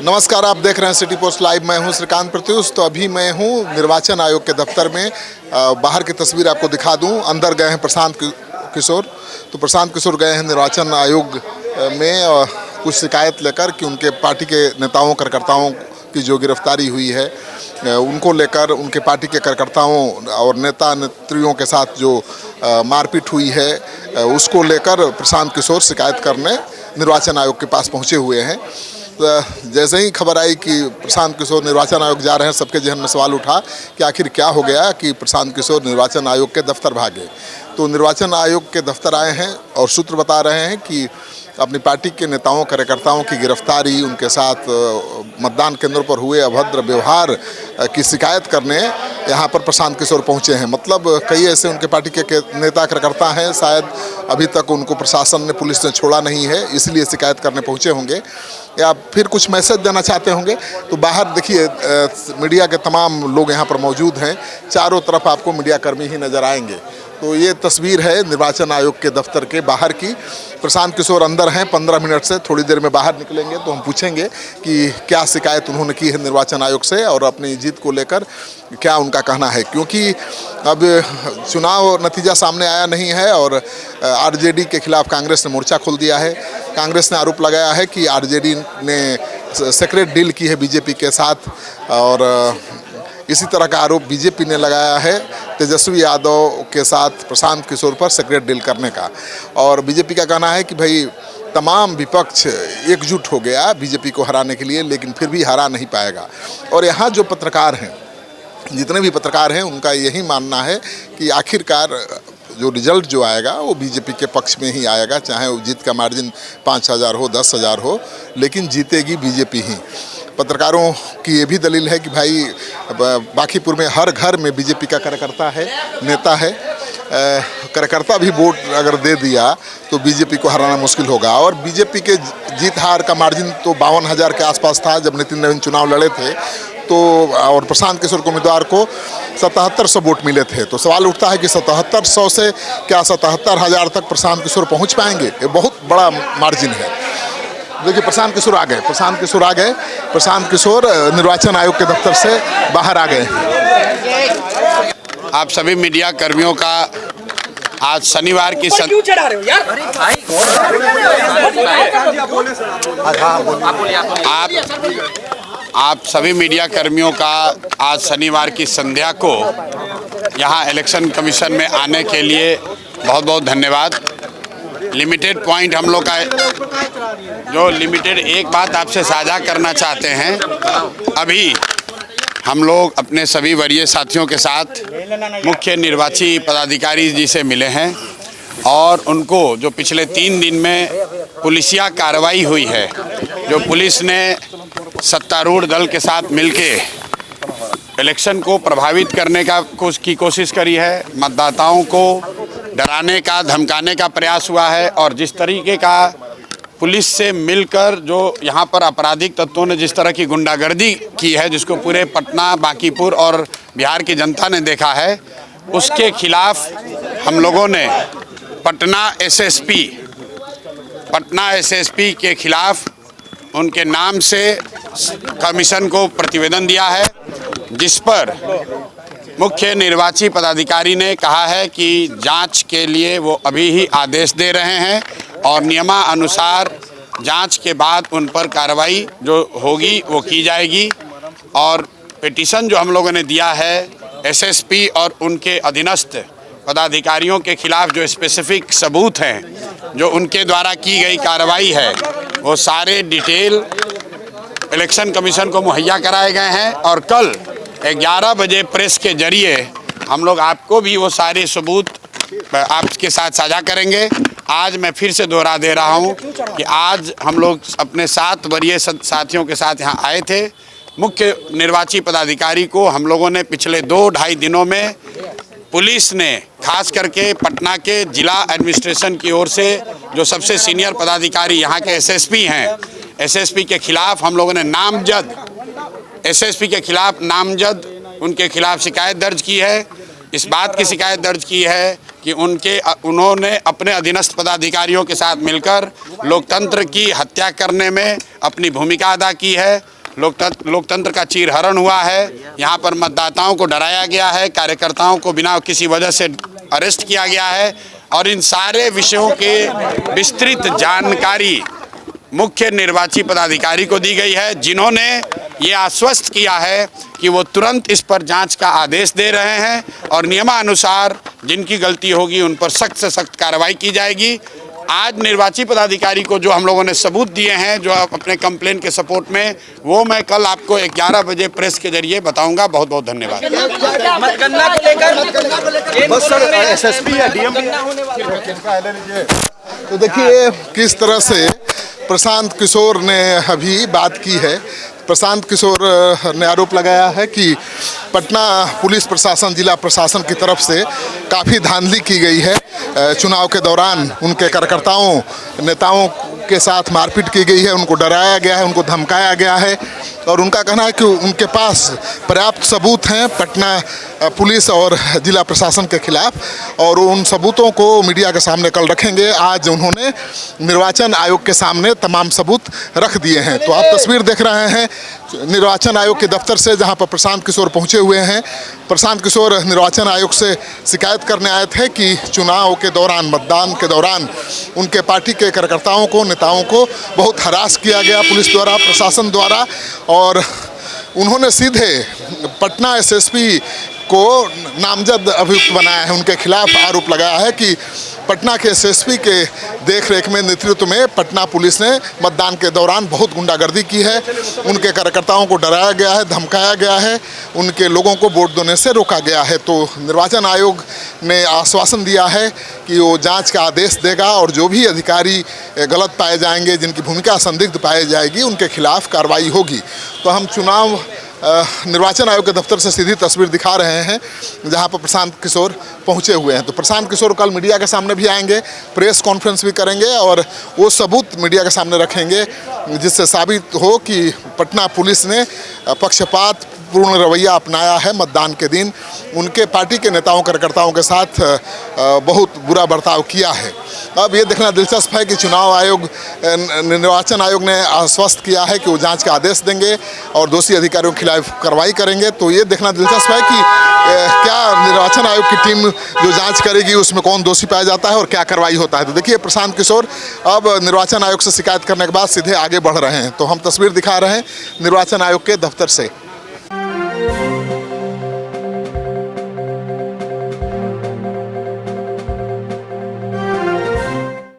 नमस्कार, आप देख रहे हैं सिटी पोस्ट लाइव। मैं हूं श्रीकांत प्रत्युष। तो अभी मैं हूं निर्वाचन आयोग के दफ्तर में। बाहर की तस्वीर आपको दिखा दूं। अंदर गए हैं प्रशांत किशोर। तो प्रशांत किशोर गए हैं निर्वाचन आयोग में कुछ शिकायत लेकर कि उनके पार्टी के नेताओं कार्यकर्ताओं की जो गिरफ्तारी हुई है उनको लेकर, उनके पार्टी के कार्यकर्ताओं और नेता नेत्रियों के साथ जो मारपीट हुई है उसको लेकर प्रशांत किशोर शिकायत करने निर्वाचन आयोग के पास पहुंचे हुए हैं। जैसे ही खबर आई कि प्रशांत किशोर निर्वाचन आयोग जा रहे हैं, सबके जहन में सवाल उठा कि आखिर क्या हो गया कि प्रशांत किशोर निर्वाचन आयोग के दफ्तर भागे। तो निर्वाचन आयोग के दफ्तर आए हैं और सूत्र बता रहे हैं कि अपनी पार्टी के नेताओं कार्यकर्ताओं की गिरफ्तारी, उनके साथ मतदान केंद्रों पर हुए अभद्र व्यवहार की शिकायत करने यहाँ पर प्रशांत किशोर पहुँचे हैं। मतलब कई ऐसे उनके पार्टी के नेता कार्यकर्ता हैं, शायद अभी तक उनको प्रशासन ने, पुलिस ने छोड़ा नहीं है, इसलिए शिकायत करने पहुँचे होंगे या फिर कुछ मैसेज देना चाहते होंगे। तो बाहर देखिए, मीडिया के तमाम लोग यहाँ पर मौजूद हैं। चारों तरफ आपको मीडिया कर्मी ही नज़र आएंगे। तो ये तस्वीर है निर्वाचन आयोग के दफ्तर के बाहर की। प्रशांत किशोर अंदर हैं 15 मिनट से। थोड़ी देर में बाहर निकलेंगे तो हम पूछेंगे कि क्या शिकायत उन्होंने की है निर्वाचन आयोग से और अपनी जीत को लेकर क्या उनका कहना है। क्योंकि अब चुनाव नतीजा सामने आया नहीं है और आरजेडी के खिलाफ कांग्रेस ने मोर्चा खोल दिया है। कांग्रेस ने आरोप लगाया है कि आरजेडी ने सीक्रेट डील की है बीजेपी के साथ और इसी तरह का आरोप बीजेपी ने लगाया है तेजस्वी यादव के साथ प्रशांत किशोर पर सीक्रेट डील करने का। और बीजेपी का कहना है कि भाई तमाम विपक्ष एकजुट हो गया बीजेपी को हराने के लिए, लेकिन फिर भी हरा नहीं पाएगा। और यहाँ जो पत्रकार हैं, जितने भी पत्रकार हैं, उनका यही मानना है कि आखिरकार जो रिजल्ट जो आएगा वो बीजेपी के पक्ष में ही आएगा, चाहे वो जीत का मार्जिन 5,000 हो, 10,000 हो, लेकिन जीतेगी बीजेपी ही। पत्रकारों की ये भी दलील है कि भाई बांकीपुर में हर घर में बीजेपी का कार्यकर्ता है, नेता है। कार्यकर्ता भी वोट अगर दे दिया तो बीजेपी को हराना मुश्किल होगा। और बीजेपी के जीत हार का मार्जिन तो 52,000 के आसपास था जब नितिन नवीन चुनाव लड़े थे। तो और प्रशांत किशोर को उम्मीदवार को 7700 वोट मिले थे। तो सवाल उठता है कि 7700 से क्या 77,000 तक प्रशांत किशोर पहुँच पाएंगे? ये बहुत बड़ा मार्जिन है। देखिए, प्रशांत किशोर आ गए। प्रशांत किशोर निर्वाचन आयोग के दफ्तर से बाहर आ गए। आप सभी मीडिया कर्मियों का आज शनिवार की आप सभी मीडिया कर्मियों का आज शनिवार की संध्या को यहाँ इलेक्शन कमीशन में आने के लिए बहुत बहुत धन्यवाद। लिमिटेड पॉइंट हम लोग का जो लिमिटेड एक बात आपसे साझा करना चाहते हैं। अभी हम लोग अपने सभी वरीय साथियों के साथ मुख्य निर्वाची पदाधिकारी जी से मिले हैं और उनको जो पिछले 3 दिन में पुलिसिया कार्रवाई हुई है, जो पुलिस ने सत्तारूढ़ दल के साथ मिलके इलेक्शन को प्रभावित करने की कोशिश करी है, मतदाताओं को डराने का, धमकाने का प्रयास हुआ है और जिस तरीके का पुलिस से मिलकर जो यहाँ पर आपराधिक तत्वों ने जिस तरह की गुंडागर्दी की है, जिसको पूरे पटना, बांकीपुर और बिहार की जनता ने देखा है, उसके खिलाफ हम लोगों ने पटना एसएसपी के खिलाफ उनके नाम से कमीशन को प्रतिवेदन दिया है, जिस पर मुख्य निर्वाची पदाधिकारी ने कहा है कि जांच के लिए वो अभी ही आदेश दे रहे हैं और नियमानुसार जांच के बाद उन पर कार्रवाई जो होगी वो की जाएगी। और पिटीशन जो हम लोगों ने दिया है एसएसपी और उनके अधीनस्थ पदाधिकारियों के खिलाफ जो स्पेसिफिक सबूत हैं, जो उनके द्वारा की गई कार्रवाई है, वो सारे डिटेल इलेक्शन कमीशन को मुहैया कराए गए हैं और कल 11 बजे प्रेस के जरिए हम लोग आपको भी वो सारे सबूत आपके साथ साझा करेंगे। आज मैं फिर से दोहरा दे रहा हूँ कि आज हम लोग अपने 7 वरीय साथियों के साथ यहाँ आए थे। मुख्य निर्वाची पदाधिकारी को हम लोगों ने पिछले 2-2.5 दिनों में पुलिस ने, खास करके पटना के जिला एडमिनिस्ट्रेशन की ओर से जो सबसे सीनियर पदाधिकारी यहाँ के एसएसपी हैं, एसएसपी के खिलाफ हम लोगों ने नामजद उनके खिलाफ शिकायत दर्ज की है। इस बात की शिकायत दर्ज की है कि उन्होंने अपने अधीनस्थ पदाधिकारियों के साथ मिलकर लोकतंत्र की हत्या करने में अपनी भूमिका अदा की है लोकतंत्र का चीरहरण हुआ है। यहाँ पर मतदाताओं को डराया गया है, कार्यकर्ताओं को बिना किसी वजह से अरेस्ट किया गया है और इन सारे विषयों के विस्तृत जानकारी मुख्य निर्वाची पदाधिकारी को दी गई है, जिन्होंने ये आश्वस्त किया है कि वो तुरंत इस पर जांच का आदेश दे रहे हैं और नियमानुसार जिनकी गलती होगी उन पर सख्त से सख्त कार्रवाई की जाएगी। आज निर्वाची पदाधिकारी को जो हम लोगों ने सबूत दिए हैं जो अपने कंप्लेन के सपोर्ट में, वो मैं कल आपको 11 बजे प्रेस के जरिए बताऊंगा। बहुत बहुत धन्यवाद। मतगणना को लेकर बस सर एसएसपी या डीएम तो देखिए किस तरह से प्रशांत किशोर ने अभी बात की है। प्रशांत किशोर ने आरोप लगाया है कि पटना पुलिस प्रशासन, जिला प्रशासन की तरफ से काफ़ी धांधली की गई है। चुनाव के दौरान उनके कार्यकर्ताओं, नेताओं के साथ मारपीट की गई है, उनको डराया गया है, उनको धमकाया गया है और उनका कहना है कि उनके पास पर्याप्त सबूत हैं पटना पुलिस और जिला प्रशासन के खिलाफ और उन सबूतों को मीडिया के सामने कल रखेंगे। आज उन्होंने निर्वाचन आयोग के सामने तमाम सबूत रख दिए हैं। तो आप तस्वीर देख रहे हैं निर्वाचन आयोग के दफ्तर से, जहां पर प्रशांत किशोर पहुंचे हुए हैं। प्रशांत किशोर निर्वाचन आयोग से शिकायत करने आए थे कि चुनाव के दौरान, मतदान के दौरान उनके पार्टी के कार्यकर्ताओं को, नेताओं को बहुत हरास किया गया पुलिस द्वारा, प्रशासन द्वारा और उन्होंने सीधे पटना एसएसपी को नामजद अभियुक्त बनाया है। उनके खिलाफ आरोप लगाया है कि पटना के एसएसपी के देखरेख में, नेतृत्व में पटना पुलिस ने मतदान के दौरान बहुत गुंडागर्दी की है। उनके कार्यकर्ताओं को डराया गया है, धमकाया गया है, उनके लोगों को वोट देने से रोका गया है। तो निर्वाचन आयोग ने आश्वासन दिया है कि वो जांच का आदेश देगा और जो भी अधिकारी गलत पाए जाएंगे, जिनकी भूमिका संदिग्ध पाई जाएगी, उनके खिलाफ कार्रवाई होगी। तो हम चुनाव निर्वाचन आयोग के दफ्तर से सीधी तस्वीर दिखा रहे हैं जहां पर प्रशांत किशोर पहुंचे हुए हैं। तो प्रशांत किशोर कल मीडिया के सामने भी आएंगे, प्रेस कॉन्फ्रेंस भी करेंगे और वो सबूत मीडिया के सामने रखेंगे जिससे साबित हो कि पटना पुलिस ने पक्षपात पूर्ण रवैया अपनाया है। मतदान के दिन उनके पार्टी के नेताओं, कार्यकर्ताओं के साथ बहुत बुरा बर्ताव किया है। अब ये देखना दिलचस्प है कि चुनाव आयोग, निर्वाचन आयोग ने आश्वस्त किया है कि वो जांच का आदेश देंगे और दोषी अधिकारियों के खिलाफ कार्रवाई करेंगे। तो ये देखना दिलचस्प है कि क्या निर्वाचन आयोग की टीम जो जांच करेगी उसमें कौन दोषी पाया जाता है और क्या कार्रवाई होता है। तो देखिए प्रशांत किशोर अब निर्वाचन आयोग से शिकायत करने के बाद सीधे आगे बढ़ रहे हैं। तो हम तस्वीर दिखा रहे हैं निर्वाचन आयोग के दफ्तर से।